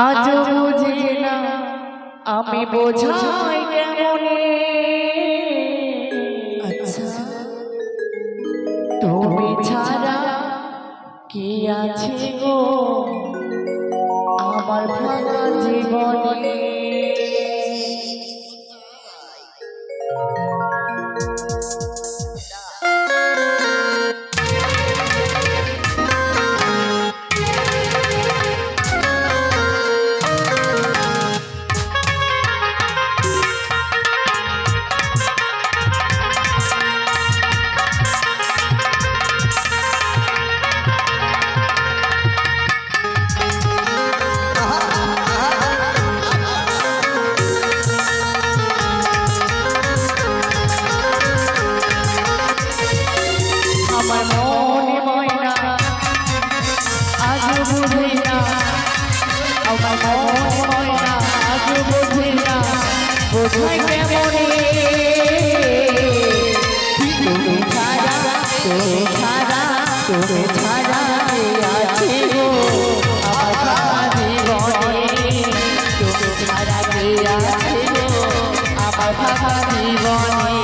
আজ বুঝি না আমি বোঝাই কেমনে। আচ্ছা, তুমি ছাড়া কি আছে গো আমার ভাঙা জীবনে। আমার মনে ময়না আজ বুঝি না, আমার মনে ময়না আজ বুঝি না বোঝাই কেমনে। তুমি ছাড়া তুমি ছাড়া তুমি ছাড়া কে আছে গো আমার ভাঙা জীবনে। তুমি ছাড়া কে আছে গো আমার ভাঙা জীবনে।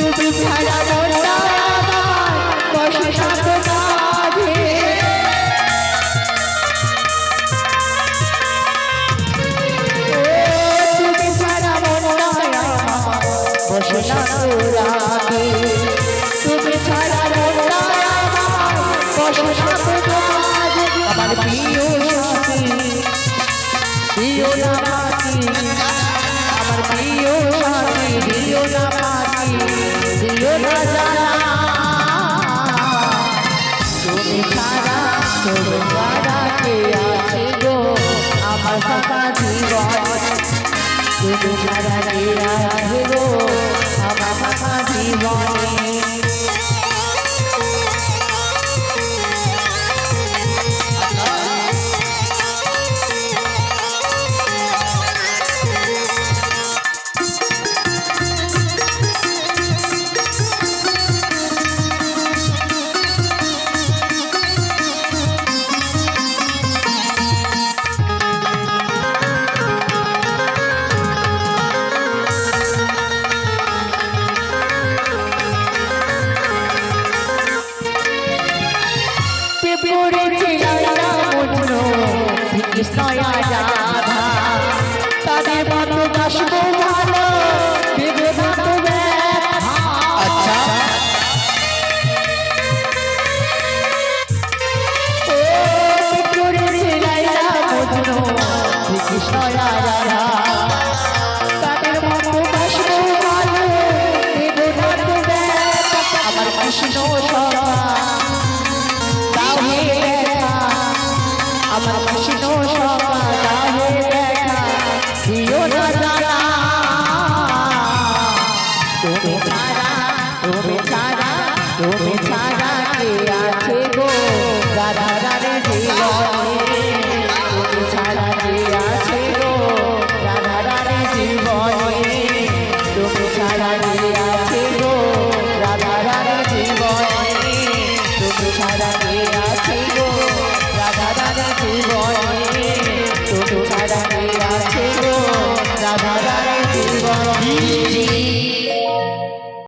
তুমি ছাড়া মনটা আমার বসে থাকো কাঁধে। তুমি ছাড়া মনটা আমার বসে থাকো রাতে। তুমি ছাড়া মনটা আমার বসে থাকো কাঁধে। আমার প্রিয় সাথী প্রিয় নামাতি, আমার প্রিয় সাথী প্রিয় নামাতি দিও না জানা। তুমি ছাড়া তুমি ছাড়া কে আছে গো আমার ভাঙা জীবন। তুমি ছাড়া কে আছে গো আমার ভাঙা জীবনে। কৃষ্ণ রাধা তাদের মতো বাসব ভালো দেবে ভালো ব্যথা। আচ্ছা, কৃষ্ণ রাধা তাদের মতো বাসব ভালো দেবে ভালো ব্যথা। আমার কৃষ্ণ আমার কৃষ্ণ সকালে দেখা দিও না জানা। তুমি ছাড়া তুমি ছাড়া তুমি ছাড়া কে আছে গো রাধা রাধে জীবনে। তুমি ছাড়া কে আছে গো রাধা রাধে জীবনে। তুমি ছাড়া কে আছে গো রাধা রাধে জীবনে। তুমি ছাড়া কে আছে গো রাধা রাধে জীবনে। তুমি ছাড়া কে আছে